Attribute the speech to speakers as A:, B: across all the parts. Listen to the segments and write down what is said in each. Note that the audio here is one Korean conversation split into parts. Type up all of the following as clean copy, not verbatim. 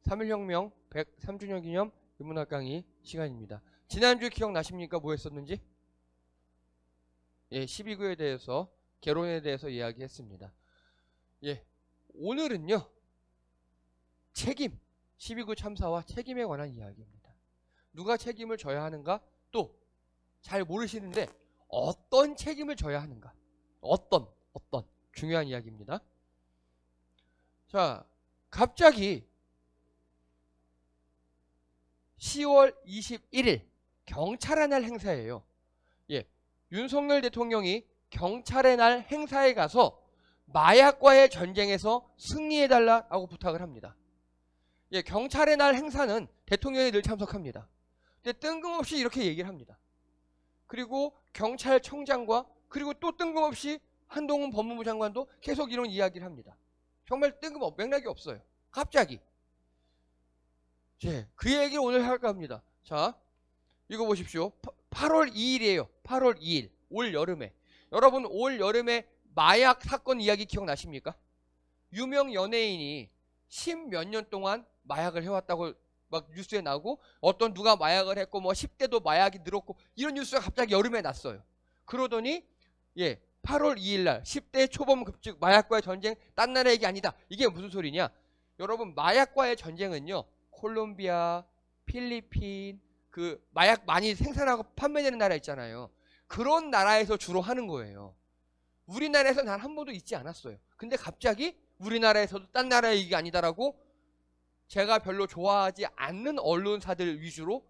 A: 3.1혁명 103주년 기념 인문학 강의 시간입니다. 지난주 기억나십니까? 뭐 했었는지? 예, 12구에 대해서, 개론에 대해서 이야기했습니다. 예, 오늘은요, 책임, 12구 참사와 책임에 관한 이야기입니다. 누가 책임을 져야 하는가? 또, 잘 모르시는데, 어떤 책임을 져야 하는가? 어떤, 중요한 이야기입니다. 자, 갑자기 10월 21일 경찰의 날 행사예요. 예, 윤석열 대통령이 경찰의 날 행사에 가서 마약과의 전쟁에서 승리해달라고 부탁을 합니다. 예, 경찰의 날 행사는 대통령이 늘 참석합니다. 근데 뜬금없이 이렇게 얘기를 합니다. 그리고 경찰청장과 그리고 또 뜬금없이 한동훈 법무부 장관도 계속 이런 이야기를 합니다. 정말 맥락이 없어요. 갑자기. 예, 그 얘기를 오늘 할까 합니다. 자, 이거 보십시오. 8월 2일이에요. 8월 2일. 올 여름에. 여러분, 올 여름에 마약 사건 이야기 기억나십니까? 유명 연예인이 10몇 년 동안 마약을 해왔다고 막 뉴스에 나오고, 어떤 누가 마약을 했고, 뭐 10대도 마약이 늘었고, 이런 뉴스가 갑자기 여름에 났어요. 그러더니, 예, 8월 2일 날 10대 초범 급증, 마약과의 전쟁, 딴 나라 얘기 아니다. 이게 무슨 소리냐? 여러분, 마약과의 전쟁은요, 콜롬비아, 필리핀, 그 마약 많이 생산하고 판매되는 나라 있잖아요. 그런 나라에서 주로 하는 거예요. 우리나라에서 난 한 번도 있지 않았어요. 근데 갑자기 우리나라에서도 딴 나라 얘기가 아니다라고 제가 별로 좋아하지 않는 언론사들 위주로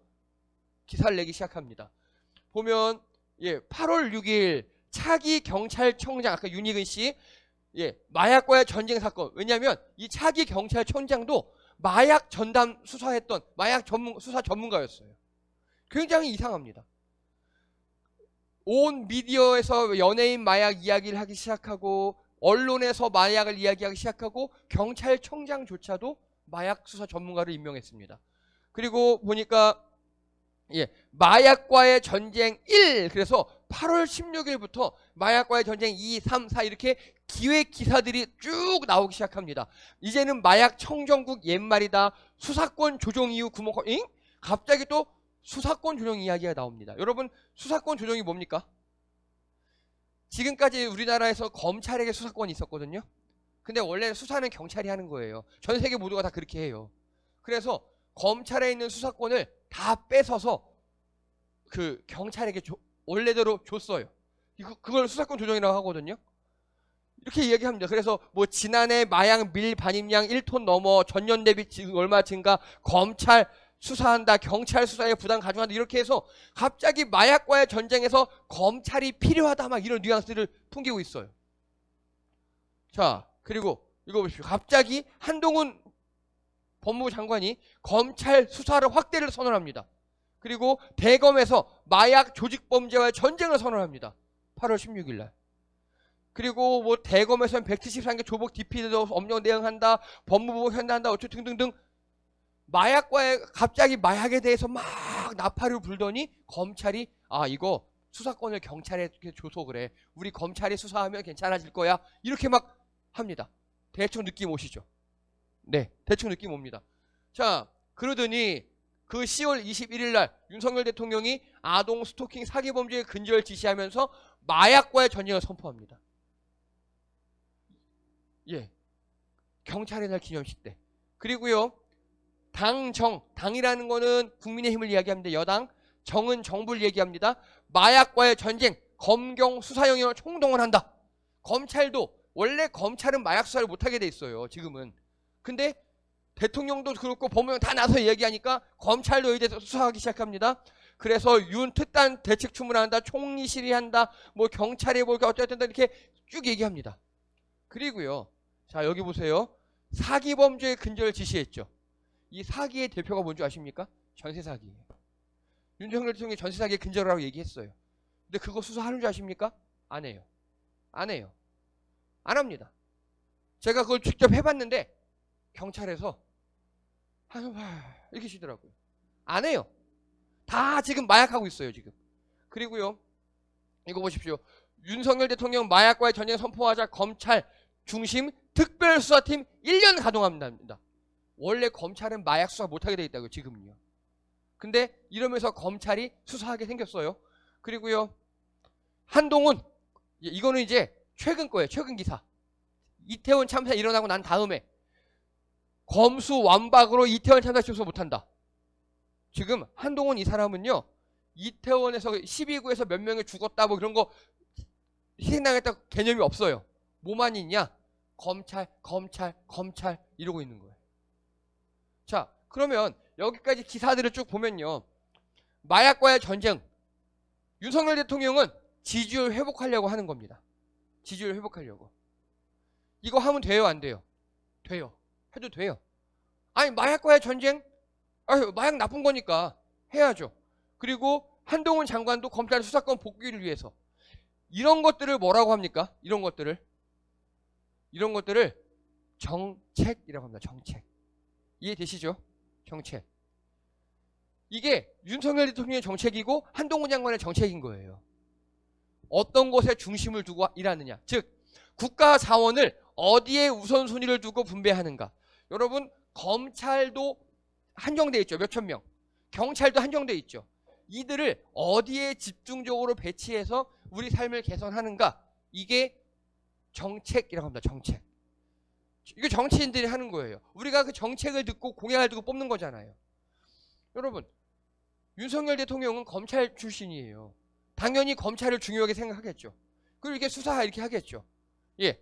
A: 기사를 내기 시작합니다. 보면, 예, 8월 6일 차기 경찰청장, 아까 윤희근 씨, 예, 마약과의 전쟁 사건. 왜냐하면 이 차기 경찰청장도 마약 전담 수사했던 마약 수사 전문가였어요. 굉장히 이상합니다. 온 미디어에서 연예인 마약 이야기를 하기 시작하고, 언론에서 마약을 이야기하기 시작하고, 경찰청장조차도 마약 수사 전문가를 임명했습니다. 그리고 보니까, 예, 마약과의 전쟁 1, 그래서 8월 16일부터 마약과의 전쟁 2, 3, 4 이렇게 기획 기사들이 쭉 나오기 시작합니다. 이제는 마약 청정국 옛말이다. 수사권 조정 이후 구멍, 잉? 갑자기 또 수사권 조정 이야기가 나옵니다. 여러분, 수사권 조정이 뭡니까? 지금까지 우리나라에서 검찰에게 수사권이 있었거든요. 근데 원래는 수사는 경찰이 하는 거예요. 전 세계 모두가 다 그렇게 해요. 그래서 검찰에 있는 수사권을 다 뺏어서 그 경찰에게 원래대로 줬어요. 그걸 수사권 조정이라고 하거든요. 이렇게 이야기합니다. 그래서 뭐 지난해 마약 밀 반입량 1톤 넘어, 전년 대비 얼마 증가, 검찰 수사한다, 경찰 수사에 부담 가중한다, 이렇게 해서 갑자기 마약과의 전쟁에서 검찰이 필요하다, 막 이런 뉘앙스를 풍기고 있어요. 자, 그리고 이거 보십시오. 갑자기 한동훈 법무부 장관이 검찰 수사를 확대를 선언합니다. 그리고 대검에서 마약 조직범죄와의 전쟁을 선언합니다. 8월 16일 날. 그리고 뭐 대검에서는 173개 조복 DP도 엄정 대응한다, 법무부 현대한다, 어쩌고 등등등. 갑자기 마약에 대해서 막 나팔을 불더니 검찰이, 아, 이거 수사권을 경찰에게 줘서 그래. 우리 검찰이 수사하면 괜찮아질 거야. 이렇게 막 합니다. 대충 느낌 오시죠? 네, 대충 느낌 옵니다. 자, 그러더니 그 10월 21일 날 윤석열 대통령이 아동 스토킹 사기 범죄의 근절 지시하면서 마약과의 전쟁을 선포합니다. 예, 경찰의 날 기념식 때. 그리고요, 당이라는 거는 국민의힘을 이야기합니다. 여당, 정은 정부를 얘기합니다. 마약과의 전쟁, 검경 수사 영역을 총동원 한다. 검찰도, 원래 검찰은 마약 수사를 못하게 돼 있어요, 지금은. 근데 대통령도 그렇고 법무부 다 나서 얘기하니까 검찰도 이제 수사하기 시작합니다. 그래서 윤 특단 대책 추문한다, 총리실이 한다, 뭐 경찰이 볼까 어쨌든 이렇게 쭉 얘기합니다. 그리고요, 자, 여기 보세요. 사기 범죄의 근절을 지시했죠. 이 사기의 대표가 뭔지 아십니까? 전세 사기예요. 윤석열 대통령이 전세 사기의 근절이라고 얘기했어요. 근데 그거 수사하는 줄 아십니까? 안 해요. 안 해요. 안 합니다. 제가 그걸 직접 해봤는데 경찰에서 이렇게 쉬더라고요. 안 해요. 다 지금 마약하고 있어요, 지금. 그리고요, 이거 보십시오. 윤석열 대통령 마약과의 전쟁 선포하자 검찰 중심 특별수사팀 1년 가동합니다. 원래 검찰은 마약 수사 못하게 돼 있다고요, 지금은요. 근데 이러면서 검찰이 수사하게 생겼어요. 그리고요, 한동훈, 이거는 이제 최근 거예요. 최근 기사. 이태원 참사 일어나고 난 다음에 검수완박으로 이태원 참사 수사 못한다. 지금 한동훈 이 사람은요, 이태원에서 12구에서 몇 명이 죽었다 뭐 그런 거 희생당했다 개념이 없어요. 뭐만 있냐? 검찰 이러고 있는 거예요. 자, 그러면 여기까지 기사들을 쭉 보면요, 마약과의 전쟁, 윤석열 대통령은 지지율 회복하려고 하는 겁니다. 지지율 회복하려고. 이거 하면 돼요, 안 돼요? 돼요. 해도 돼요. 아니, 마약과의 전쟁? 아유, 마약 나쁜 거니까 해야죠. 그리고 한동훈 장관도 검찰 수사권 복귀를 위해서 이런 것들을 뭐라고 합니까? 이런 것들을 정책이라고 합니다. 정책. 이해되시죠? 정책. 이게 윤석열 대통령의 정책이고 한동훈 장관의 정책인 거예요. 어떤 것에 중심을 두고 일하느냐. 즉, 국가 자원을 어디에 우선순위를 두고 분배하는가. 여러분, 검찰도 한정돼 있죠. 몇천 명. 경찰도 한정돼 있죠. 이들을 어디에 집중적으로 배치해서 우리 삶을 개선하는가. 이게 정책이라고 합니다. 정책. 이거 정치인들이 하는 거예요. 우리가 그 정책을 듣고 공약을 듣고 뽑는 거잖아요. 여러분, 윤석열 대통령은 검찰 출신이에요. 당연히 검찰을 중요하게 생각하겠죠. 그리고 이렇게 수사 이렇게 하겠죠. 예.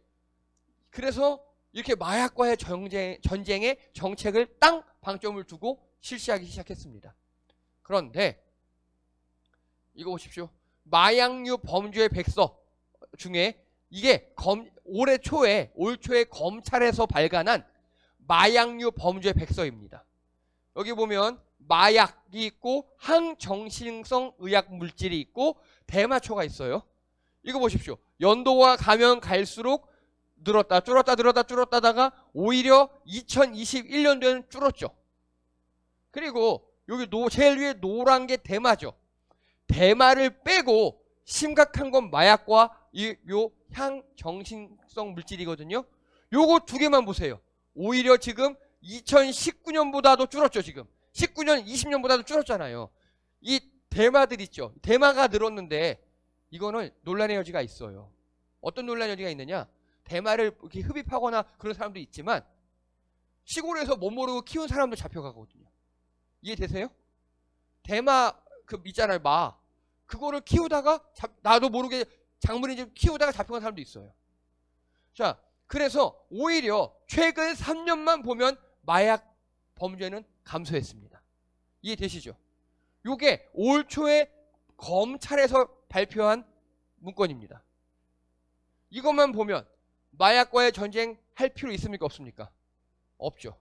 A: 그래서 이렇게 마약과의 전쟁에 정책을 땅 방점을 두고 실시하기 시작했습니다. 그런데 이거 보십시오. 마약류 범죄 백서 중에 이게 올 초에 검찰에서 발간한 마약류 범죄 백서입니다. 여기 보면 마약이 있고 항정신성 의약 물질이 있고 대마초가 있어요. 이거 보십시오. 연도가 가면 갈수록 줄었다다가 오히려 2021년도에는 줄었죠. 그리고 여기 제일 위에 노란 게 대마죠. 대마를 빼고 심각한 건 마약과 요 향정신성 물질이거든요. 요거 두 개만 보세요. 오히려 지금 2019년보다도 줄었죠. 지금 19년, 20년보다도 줄었잖아요. 이 대마들 있죠. 대마가 늘었는데 이거는 논란의 여지가 있어요. 어떤 논란의 여지가 있느냐? 대마를 이렇게 흡입하거나 그런 사람도 있지만 시골에서 못 모르고 키운 사람도 잡혀가거든요. 이해되세요? 대마 있잖아요. 그거를 키우다가 나도 모르게 작물인지 키우다가 잡혀간 사람도 있어요. 자, 그래서 오히려 최근 3년만 보면 마약 범죄는 감소했습니다. 이해되시죠? 요게 올 초에 검찰에서 발표한 문건입니다. 이것만 보면 마약과의 전쟁 할 필요 있습니까? 없습니까? 없죠.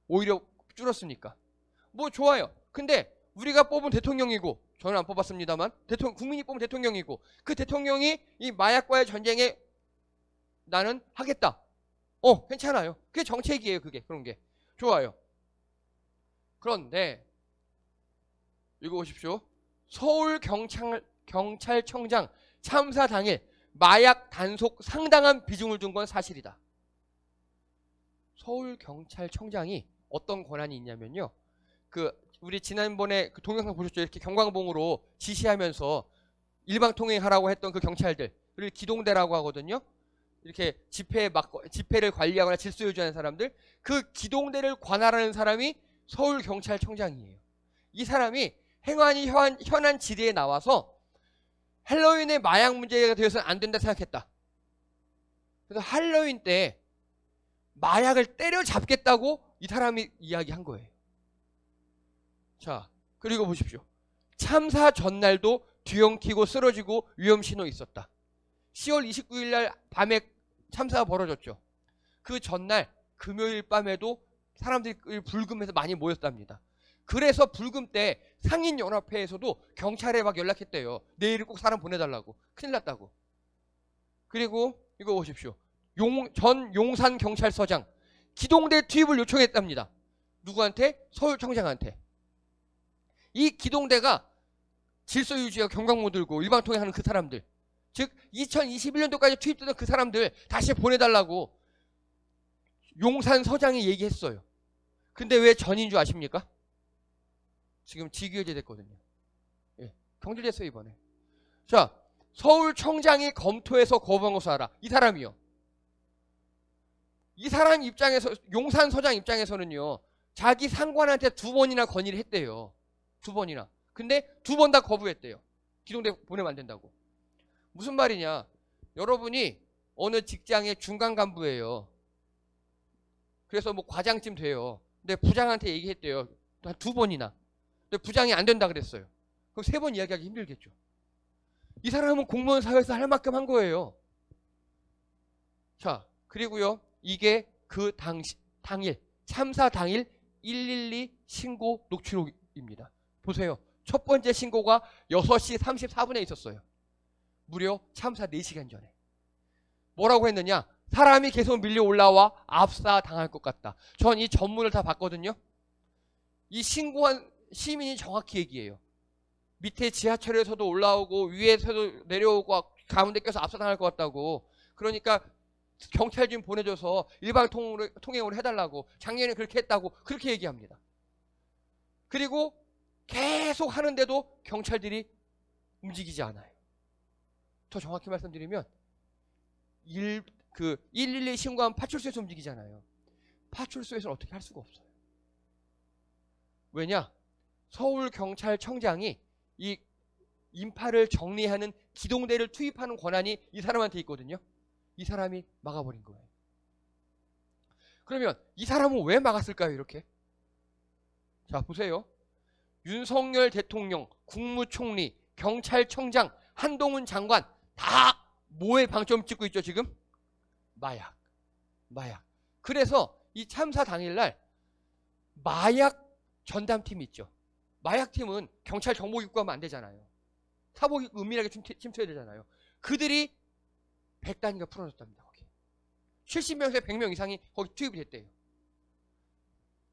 A: 오히려 줄었으니까. 뭐 좋아요. 근데 우리가 뽑은 대통령이고, 저는 안 뽑았습니다만 국민이 뽑은 대통령이고, 그 대통령이 이 마약과의 전쟁에 나는 하겠다. 괜찮아요. 그게 정책이에요. 그런 게. 좋아요. 그런데 이거 보십시오. 서울경찰청장 참사 당일 마약 단속 상당한 비중을 둔 건 사실이다. 서울경찰청장이 어떤 권한이 있냐면요. 우리 지난번에 그 동영상 보셨죠? 이렇게 경광봉으로 지시하면서 일방통행하라고 했던 그 경찰들, 그리고 기동대라고 하거든요. 이렇게 집회를 관리하거나 질서 유지하는 사람들, 그 기동대를 관할하는 사람이 서울경찰청장이에요. 이 사람이 행안위 현안 질의에 나와서 할로윈의 마약 문제가 되어서는 안 된다 생각했다. 그래서 할로윈 때 마약을 때려잡겠다고 이 사람이 이야기한 거예요. 자, 그리고 보십시오. 참사 전날도 뒤엉키고 쓰러지고 위험신호 있었다. 10월 29일 날 밤에 참사가 벌어졌죠. 그 전날 금요일 밤에도 사람들이 불금해서 많이 모였답니다. 그래서 불금 때 상인연합회에서도 경찰에 막 연락했대요. 내일 꼭 사람 보내달라고. 큰일 났다고. 그리고 이거 보십시오. 전 용산경찰서장 기동대 투입을 요청했답니다. 누구한테? 서울청장한테. 이 기동대가 질서 유지와 경광모 들고 일방통행하는 그 사람들, 즉 2021년도까지 투입되던 그 사람들 다시 보내달라고 용산 서장이 얘기했어요. 근데 왜 전인 줄 아십니까? 지금 직위해제 됐거든요. 예, 경질됐어요 이번에. 자, 서울청장이 검토해서 거부한 것을 알아. 이 사람이요. 이 사람 입장에서, 용산서장 입장에서는요, 자기 상관한테 2번이나 건의를 했대요. 2번이나. 근데 2번 다 거부했대요. 기동대 보내면 안 된다고. 무슨 말이냐? 여러분이 어느 직장의 중간 간부예요. 그래서 뭐 과장쯤 돼요. 근데 부장한테 얘기했대요. 한 2번이나. 근데 부장이 안 된다 그랬어요. 그럼 3번 이야기하기 힘들겠죠. 이 사람은 공무원 사회에서 할 만큼 한 거예요. 자, 그리고요, 이게 그 당일, 참사 당일 112 신고 녹취록입니다. 보세요. 첫 번째 신고가 6시 34분에 있었어요. 무려 참사 4시간 전에. 뭐라고 했느냐? 사람이 계속 밀려 올라와 압사 당할 것 같다. 전 이 전문을 다 봤거든요. 이 신고한 시민이 정확히 얘기해요. 밑에 지하철에서도 올라오고 위에서도 내려오고 가운데 껴서 압사당할 것 같다고. 그러니까 경찰 좀 보내줘서 일반 통행으로 해달라고. 작년에 그렇게 했다고 그렇게 얘기합니다. 그리고 계속 하는데도 경찰들이 움직이지 않아요. 더 정확히 말씀드리면 112 신고하면 파출소에서 움직이잖아요. 파출소에서는 어떻게 할 수가 없어요. 왜냐? 서울경찰청장이 이 인파를 정리하는 기동대를 투입하는 권한이 이 사람한테 있거든요. 이 사람이 막아버린 거예요. 그러면 이 사람은 왜 막았을까요? 이렇게. 자, 보세요. 윤석열 대통령, 국무총리, 경찰청장, 한동훈 장관 다 뭐에 방점 찍고 있죠 지금? 마약. 그래서 이 참사 당일날 마약 전담팀이 있죠. 마약팀은 경찰 정보기구 하면 안 되잖아요. 사보기구 은밀하게 침투해야 되잖아요. 그들이 100단위가 풀어졌답니다. 거기 70명에서 100명 이상이 거기 투입이 됐대요.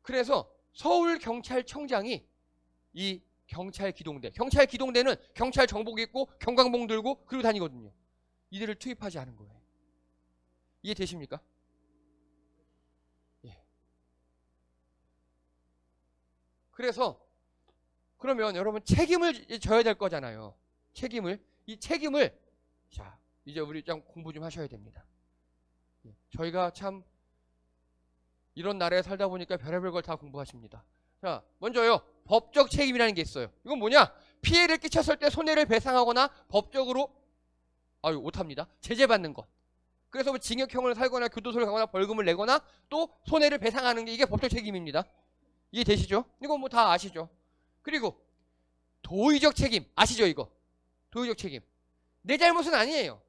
A: 그래서 서울경찰청장이 이 경찰기동대는 경찰 정복 입고 경광봉 들고 그러고 다니거든요. 이들을 투입하지 않은 거예요. 이해되십니까? 예. 그래서 그러면 여러분 책임을 져야 될 거잖아요. 이 책임을 자 이제 우리 좀 공부 좀 하셔야 됩니다. 예. 저희가 참 이런 나라에 살다 보니까 별의별 걸 다 공부하십니다. 자, 먼저요. 법적 책임이라는 게 있어요. 이건 뭐냐? 피해를 끼쳤을 때 손해를 배상하거나 법적으로 못합니다. 제재받는 것. 그래서 뭐 징역형을 살거나 교도소를 가거나 벌금을 내거나 또 손해를 배상하는 게 이게 법적 책임입니다. 이해되시죠? 이거 뭐 다 아시죠? 그리고 도의적 책임 아시죠 이거? 도의적 책임. 내 잘못은 아니에요.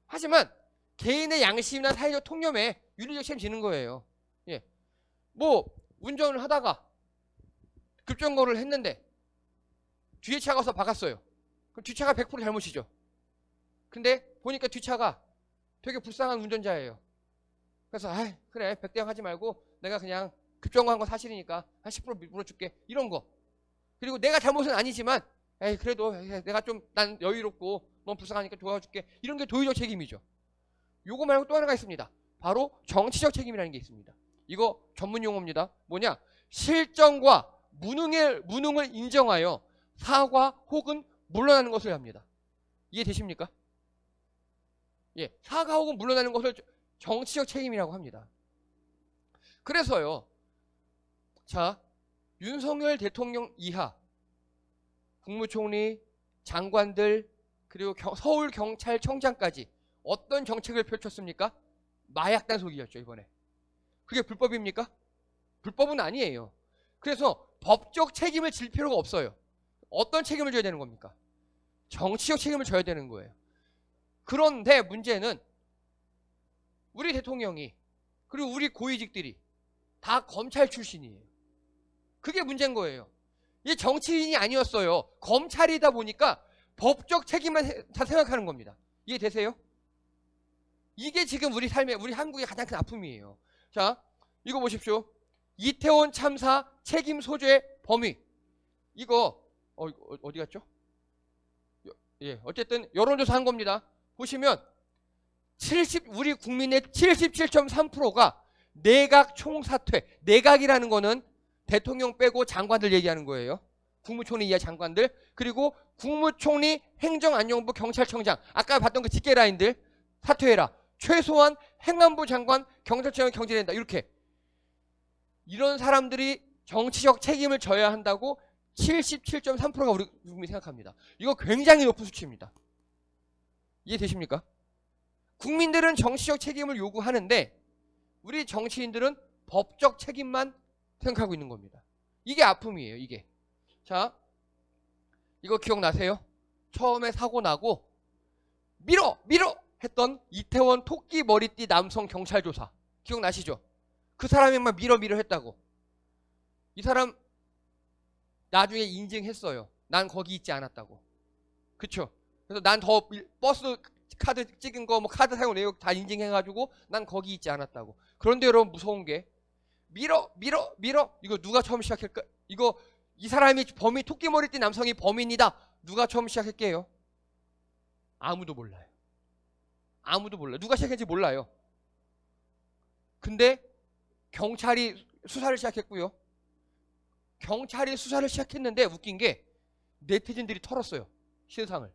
A: 하지만 개인의 양심이나 사회적 통념에 윤리적 책임 지는 거예요. 예. 뭐 운전을 하다가 급정거를 했는데 뒤에 차가 와서 박았어요. 그럼 뒷차가 100% 잘못이죠. 근데 보니까 뒷차가 되게 불쌍한 운전자예요. 그래서 그래 100대형 하지 말고 내가 그냥 급정거한 거 사실이니까 한 10% 물어줄게 이런 거. 그리고 내가 잘못은 아니지만 그래도 내가 좀 난 여유롭고 넌 불쌍하니까 도와줄게 이런 게 도의적 책임이죠. 요거 말고 또 하나가 있습니다. 바로 정치적 책임이라는 게 있습니다. 이거 전문 용어입니다. 뭐냐? 실정과 무능을 인정하여 사과 혹은 물러나는 것을 합니다. 이해되십니까? 예, 사과 혹은 물러나는 것을 정치적 책임이라고 합니다. 그래서요. 자, 윤석열 대통령 이하 국무총리, 장관들 그리고 서울경찰청장까지 어떤 정책을 펼쳤습니까? 마약 단속이었죠 이번에. 그게 불법입니까? 불법은 아니에요. 그래서 법적 책임을 질 필요가 없어요. 어떤 책임을 져야 되는 겁니까? 정치적 책임을 져야 되는 거예요. 그런데 문제는 우리 대통령이 그리고 우리 고위직들이 다 검찰 출신이에요. 그게 문제인 거예요. 이 정치인이 아니었어요. 검찰이다 보니까 법적 책임만 다 생각하는 겁니다. 이해되세요? 이게 지금 우리 삶의 우리 한국의 가장 큰 아픔이에요. 자, 이거 보십시오. 이태원 참사 책임 소재의 범위. 이거 어디 갔죠? 예, 어쨌든 여론조사 한 겁니다. 보시면 우리 국민의 77.3%가 내각 총사퇴. 내각이라는 거는 대통령 빼고 장관들 얘기하는 거예요. 국무총리 이하 장관들, 그리고 국무총리, 행정안전부, 경찰청장, 아까 봤던 그 직계 라인들 사퇴해라. 최소한 행안부 장관, 경찰청장 경질된다. 이렇게. 이런 사람들이 정치적 책임을 져야 한다고 77.3%가 우리 국민이 생각합니다. 이거 굉장히 높은 수치입니다. 이해되십니까? 국민들은 정치적 책임을 요구하는데 우리 정치인들은 법적 책임만 생각하고 있는 겁니다. 이게 아픔이에요. 이게. 자, 이거 기억나세요? 처음에 사고 나고 밀어 했던 이태원 토끼 머리띠 남성 경찰 조사 기억나시죠? 그 사람이 막 밀어 했다고. 이 사람 나중에 인증했어요. 난 거기 있지 않았다고. 그쵸? 그래서 난 더 버스 카드 찍은 거, 뭐 카드 사용 내역 다 인증해가지고 난 거기 있지 않았다고. 그런데 여러분 무서운 게 밀어 이거 누가 처음 시작할까? 이거 이 사람이 범인, 토끼 머리띠 남성이 범인이다. 누가 처음 시작할게요? 아무도 몰라요. 아무도 몰라요. 누가 시작했는지 몰라요. 근데 경찰이 수사를 시작했고요. 경찰이 수사를 시작했는데 웃긴 게 네티즌들이 털었어요. 실상을.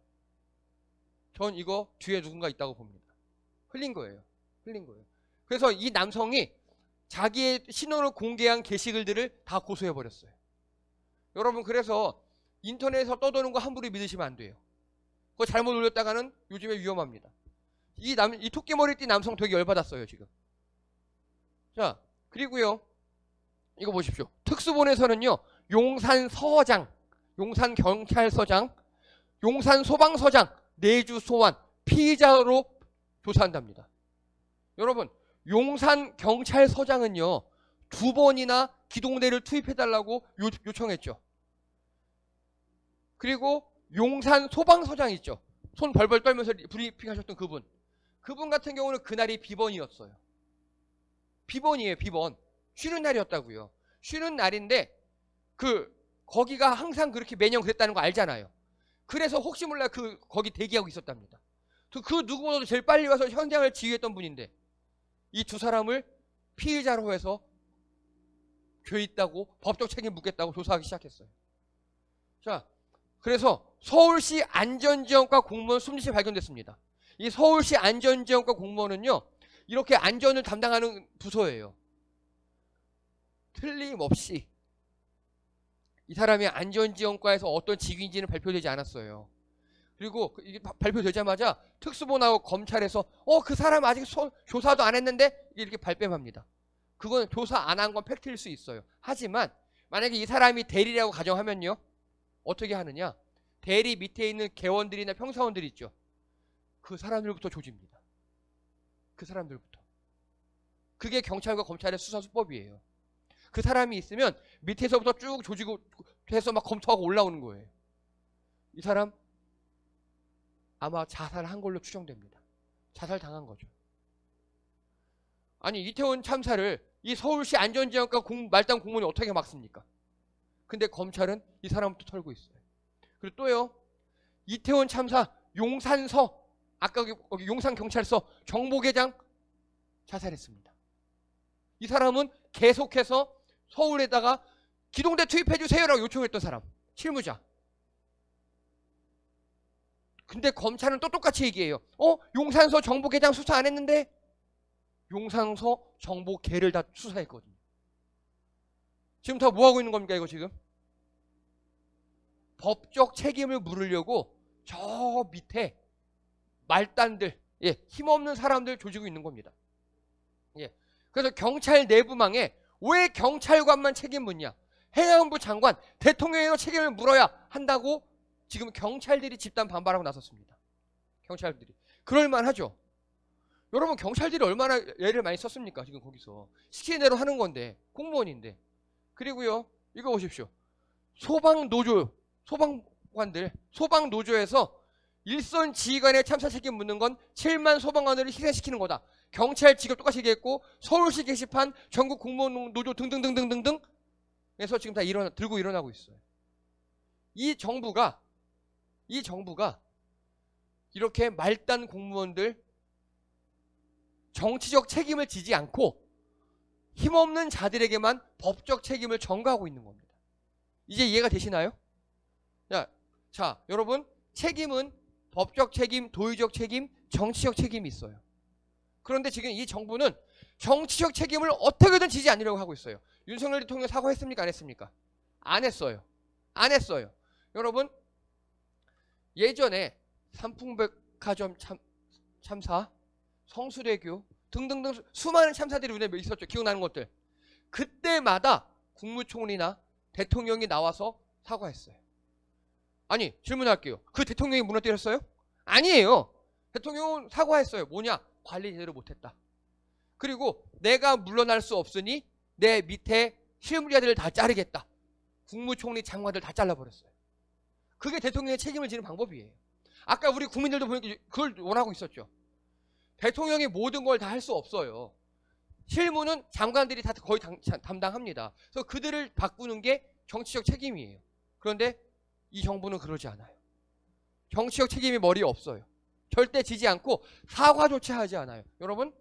A: 전 이거 뒤에 누군가 있다고 봅니다. 흘린 거예요. 흘린 거예요. 그래서 이 남성이 자기의 신원을 공개한 게시글들을 다 고소해버렸어요. 여러분, 그래서 인터넷에서 떠도는 거 함부로 믿으시면 안 돼요. 그거 잘못 올렸다가는 요즘에 위험합니다. 이 토끼머리띠 남성 되게 열받았어요, 지금. 자, 그리고요, 이거 보십시오. 특수본에서는요, 용산서장, 용산경찰서장, 용산소방서장, 내주 소환, 피의자로 조사한답니다. 여러분, 용산경찰서장은요, 2번이나 기동대를 투입해달라고 요청했죠. 그리고 용산소방서장 있죠. 손 벌벌 떨면서 브리핑 하셨던 그분. 그분 같은 경우는 그날이 비번이었어요. 비번이에요, 비번. 쉬는 날이었다고요. 쉬는 날인데 거기가 항상 그렇게 매년 그랬다는 거 알잖아요. 그래서 혹시 몰라 거기 대기하고 있었답니다. 그 누구보다도 제일 빨리 와서 현장을 지휘했던 분인데 이 두 사람을 피의자로 해서 죄 있다고 법적 책임 묻겠다고 조사하기 시작했어요. 자, 그래서 서울시 안전지원과 공무원 숨짓이 발견됐습니다. 이 서울시 안전지원과 공무원은요, 이렇게 안전을 담당하는 부서예요. 틀림없이 이 사람이 안전지원과에서 어떤 직위인지는 발표되지 않았어요. 그리고 이게 발표되자마자 특수본하고 검찰에서 그 사람 아직 조사도 안 했는데 이렇게 발뺌합니다. 그건 조사 안 한 건 팩트일 수 있어요. 하지만 만약에 이 사람이 대리라고 가정하면요, 어떻게 하느냐? 대리 밑에 있는 개원들이나 평사원들 있죠. 그 사람들부터 조집니다. 그 사람들부터. 그게 경찰과 검찰의 수사 수법이에요. 그 사람이 있으면 밑에서부터 쭉 조지고 해서 막 검토하고 올라오는 거예요. 이 사람 아마 자살한 걸로 추정됩니다. 자살당한 거죠. 아니, 이태원 참사를 이 서울시 안전지원과 말단 공무원이 어떻게 막습니까? 근데 검찰은 이 사람부터 털고 있어요. 그리고 또요, 이태원 참사 용산서, 아까 거기 용산경찰서 정보계장 자살했습니다. 이 사람은 계속해서 서울에다가 기동대 투입해주세요라고 요청했던 사람, 실무자. 근데 검찰은 또 똑같이 얘기해요. 용산서 정보계장 수사 안 했는데? 용산서 정보계를 다 수사했거든요. 지금 다 뭐하고 있는 겁니까, 이거 지금? 법적 책임을 물으려고 저 밑에 말단들, 힘없는 사람들 조지고 있는 겁니다. 그래서 경찰 내부망에 왜 경찰관만 책임 묻냐? 행안부 장관, 대통령에게 책임을 물어야 한다고 지금 경찰들이 집단 반발하고 나섰습니다. 경찰들이. 그럴만하죠. 여러분, 경찰들이 얼마나 애를 많이 썼습니까? 지금 거기서. 시키는 대로 하는 건데, 공무원인데. 그리고요, 이거 보십시오. 소방노조, 소방관들, 소방노조에서 일선 지휘관의 참사 책임 묻는 건 7만 소방관들을 희생시키는 거다. 경찰 직업 똑같이 얘기했고, 서울시 게시판, 전국 공무원 노조 등등등등등등 해서 지금 다 들고 일어나고 있어요. 이 정부가 이렇게 말단 공무원들 정치적 책임을 지지 않고 힘없는 자들에게만 법적 책임을 전가하고 있는 겁니다. 이제 이해가 되시나요? 자, 여러분, 책임은 법적 책임, 도의적 책임, 정치적 책임이 있어요. 그런데 지금 이 정부는 정치적 책임을 어떻게든 지지 않으려고 하고 있어요. 윤석열 대통령 사과했습니까? 안 했습니까? 안 했어요. 안 했어요. 여러분, 예전에 삼풍백화점 참사, 성수대교 등등등 수많은 참사들이 우리에 있었죠. 기억나는 것들. 그때마다 국무총리나 대통령이 나와서 사과했어요. 아니, 질문할게요. 그 대통령이 무너뜨렸어요? 아니에요. 대통령은 사과했어요. 뭐냐? 관리 제대로 못했다. 그리고 내가 물러날 수 없으니 내 밑에 실무자들을 다 자르겠다. 국무총리 장관들 다 잘라버렸어요. 그게 대통령의 책임을 지는 방법이에요. 아까 우리 국민들도 보니까 그걸 원하고 있었죠. 대통령이 모든 걸 다 할 수 없어요. 실무는 장관들이 다 거의 담당합니다. 그래서 그들을 바꾸는 게 정치적 책임이에요. 그런데 이 정부는 그러지 않아요. 정치적 책임이 머리에 없어요. 절대 지지 않고 사과조차 하지 않아요. 여러분,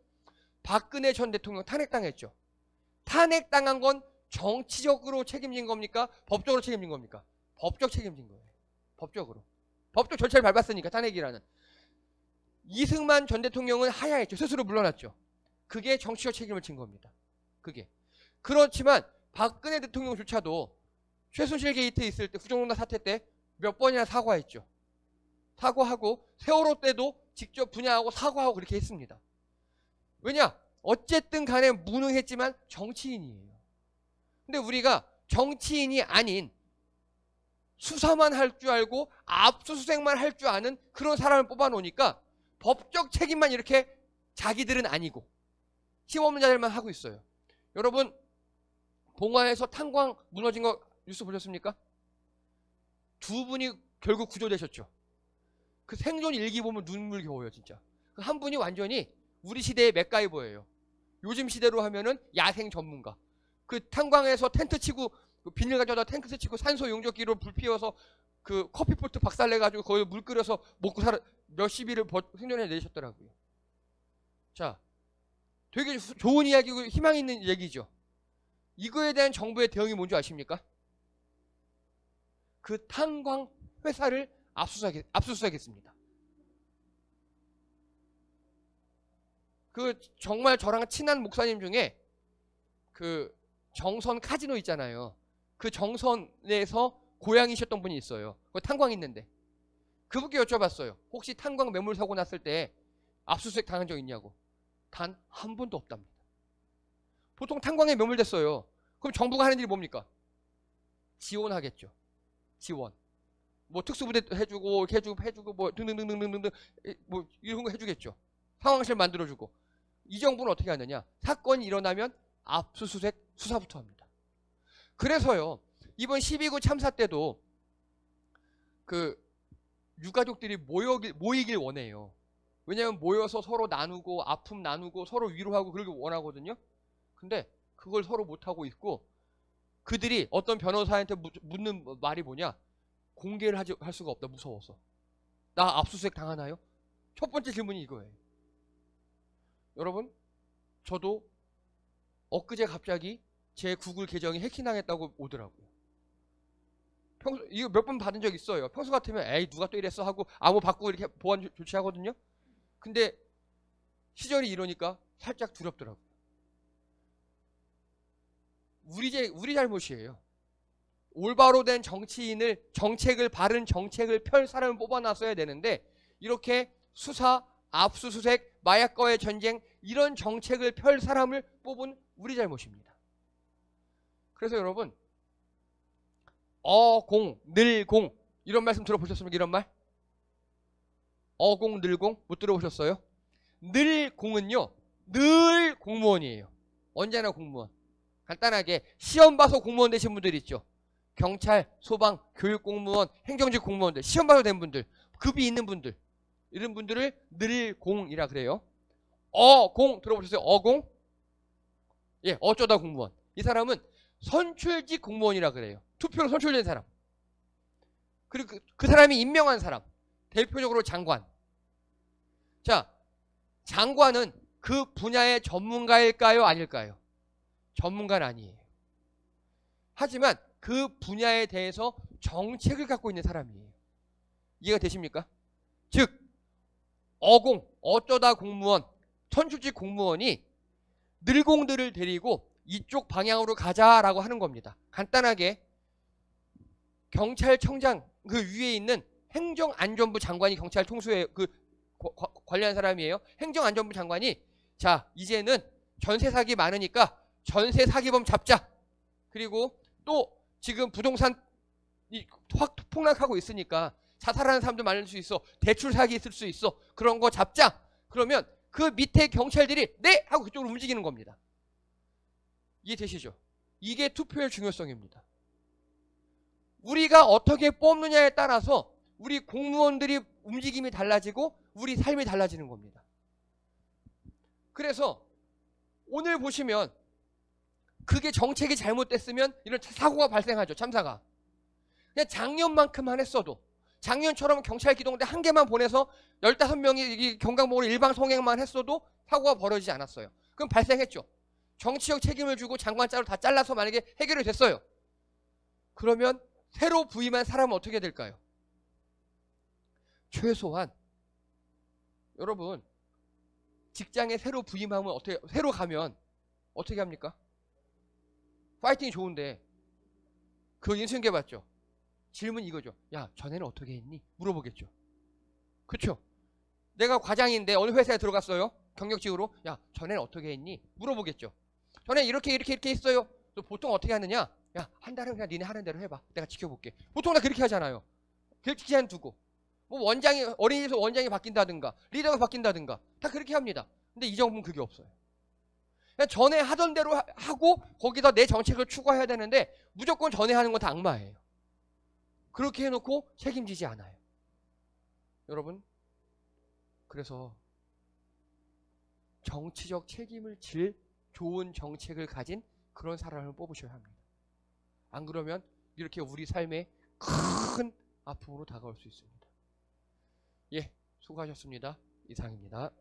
A: 박근혜 전 대통령 탄핵당했죠. 탄핵당한 건 정치적으로 책임진 겁니까? 법적으로 책임진 겁니까? 법적 책임진 거예요. 법적으로. 법적 절차를 밟았으니까 탄핵이라는. 이승만 전 대통령은 하야했죠. 스스로 물러났죠. 그게 정치적 책임을 진 겁니다. 그게. 그렇지만 박근혜 대통령조차도 최순실 게이트 있을 때, 국정농단 사태 때 몇 번이나 사과했죠. 사과하고 세월호 때도 직접 분야하고 사과하고 그렇게 했습니다. 왜냐? 어쨌든 간에 무능했지만 정치인이에요. 근데 우리가 정치인이 아닌 수사만 할 줄 알고 압수수색만 할 줄 아는 그런 사람을 뽑아놓으니까 법적 책임만 이렇게 자기들은 아니고 힘없는 자들만 하고 있어요. 여러분, 봉화에서 탄광 무너진 거 뉴스 보셨습니까? 두 분이 결국 구조되셨죠. 그 생존 일기 보면 눈물겨워요, 진짜. 한 분이 완전히 우리 시대의 맥가이버예요. 요즘 시대로 하면은 야생 전문가. 그 탄광에서 텐트 치고 비닐 가져다 탱크 치고 산소 용접기로 불 피워서 그 커피포트 박살내가지고 거기 물 끓여서 먹고 몇십 일을 생존해 내셨더라고요. 자, 되게 좋은 이야기고 희망 있는 얘기죠. 이거에 대한 정부의 대응이 뭔지 아십니까? 그 탄광 회사를 압수수색했습니다. 그 정말 저랑 친한 목사님 중에 그 정선 카지노 있잖아요. 그 정선에서 고향이셨던 분이 있어요. 그 탄광 있는데. 그분께 여쭤봤어요. 혹시 탄광 매물 사고 났을 때 압수수색 당한 적 있냐고. 단 한 번도 없답니다. 보통 탄광에 매물됐어요. 그럼 정부가 하는 일이 뭡니까? 지원하겠죠. 지원. 뭐 특수부대 해주고 뭐 등등등등등등 뭐 이런 거 해주겠죠. 상황실 만들어주고. 이 정부는 어떻게 하느냐? 사건이 일어나면 압수수색 수사부터 합니다. 그래서요, 이번 12구 참사 때도 그 유가족들이 모이길 원해요. 왜냐하면 모여서 서로 나누고 아픔 나누고 서로 위로하고 그러길 원하거든요. 근데 그걸 서로 못하고 있고 그들이 어떤 변호사한테 묻는 말이 뭐냐? 공개를 할 수가 없다. 무서워서. 나 압수수색 당하나요? 첫 번째 질문이 이거예요. 여러분, 저도 엊그제 갑자기 제 구글 계정이 해킹당했다고 오더라고요. 이거 몇 번 받은 적 있어요. 평소 같으면 에이 누가 또 이랬어 하고 암호 바꾸고 이렇게 보안 조치하거든요. 근데 시절이 이러니까 살짝 두렵더라고요. 우리 잘못이에요. 올바로 된 정책을 바른 정책을 펼 사람을 뽑아놨어야 되는데 이렇게 수사, 압수수색, 마약과의 전쟁 이런 정책을 펼 사람을 뽑은 우리 잘못입니다. 그래서 여러분 어공, 늘공 이런 말씀 들어보셨습니까? 이런 말? 어공, 늘공 못 들어보셨어요? 늘공은요 늘 공무원이에요. 언제나 공무원. 간단하게 시험 봐서 공무원 되신 분들 있죠. 경찰, 소방, 교육공무원, 행정직 공무원들 시험 봐서 된 분들 급이 있는 분들 이런 분들을 늘공이라 그래요. 어공 들어보셨어요? 어공? 예, 어쩌다 공무원. 이 사람은 선출직 공무원이라 그래요. 투표로 선출된 사람. 그리고 그 사람이 임명한 사람. 대표적으로 장관. 자, 장관은 그 분야의 전문가일까요? 아닐까요? 전문가는 아니에요. 하지만 그 분야에 대해서 정책을 갖고 있는 사람이에요. 이해가 되십니까? 즉 어공, 어쩌다 공무원, 선출직 공무원이 늘공들을 데리고 이쪽 방향으로 가자라고 하는 겁니다. 간단하게 경찰청장 그 위에 있는 행정안전부 장관이 경찰 통수에 그 관련한 사람이에요. 행정안전부 장관이 자 이제는 전세 사기 많으니까 전세 사기범 잡자. 그리고 또 지금 부동산이 확 폭락하고 있으니까 자살하는 사람도 많을 수 있어. 대출 사기 있을 수 있어. 그런 거 잡자. 그러면 그 밑에 경찰들이 네! 하고 그쪽으로 움직이는 겁니다. 이해되시죠? 이게 투표의 중요성입니다. 우리가 어떻게 뽑느냐에 따라서 우리 공무원들이 움직임이 달라지고 우리 삶이 달라지는 겁니다. 그래서 오늘 보시면 그게 정책이 잘못됐으면 이런 사고가 발생하죠. 참사가. 그냥 작년만큼만 했어도 작년처럼 경찰 기동대 한 개만 보내서 15명이 경강목으로 일방 성행만 했어도 사고가 벌어지지 않았어요. 그럼 발생했죠. 정치적 책임을 주고 장관 자로 다 잘라서 만약에 해결이 됐어요. 그러면 새로 부임한 사람은 어떻게 될까요? 최소한 여러분 직장에 새로 부임하면 어떻게 새로 가면 어떻게 합니까? 파이팅이 좋은데 그거 인수인계 봤죠? 질문 이거죠. 야 전에는 어떻게 했니? 물어보겠죠. 그렇죠? 내가 과장인데 어느 회사에 들어갔어요? 경력직으로. 야 전에는 어떻게 했니? 물어보겠죠. 전에 이렇게 했어요. 또 보통 어떻게 하느냐? 야 한 달은 그냥 니네 하는 대로 해봐. 내가 지켜볼게. 보통 다 그렇게 하잖아요. 그렇게 기한 두고 뭐 원장이 어린이집에서 원장이 바뀐다든가 리더가 바뀐다든가 다 그렇게 합니다. 근데 이 정부는 그게 없어요. 그냥 전에 하던 대로 하고 거기다 내 정책을 추구해야 되는데 무조건 전에 하는 건 다 악마예요. 그렇게 해놓고 책임지지 않아요. 여러분 그래서 정치적 책임을 질 좋은 정책을 가진 그런 사람을 뽑으셔야 합니다. 안 그러면 이렇게 우리 삶에 큰 아픔으로 다가올 수 있습니다. 예, 수고하셨습니다. 이상입니다.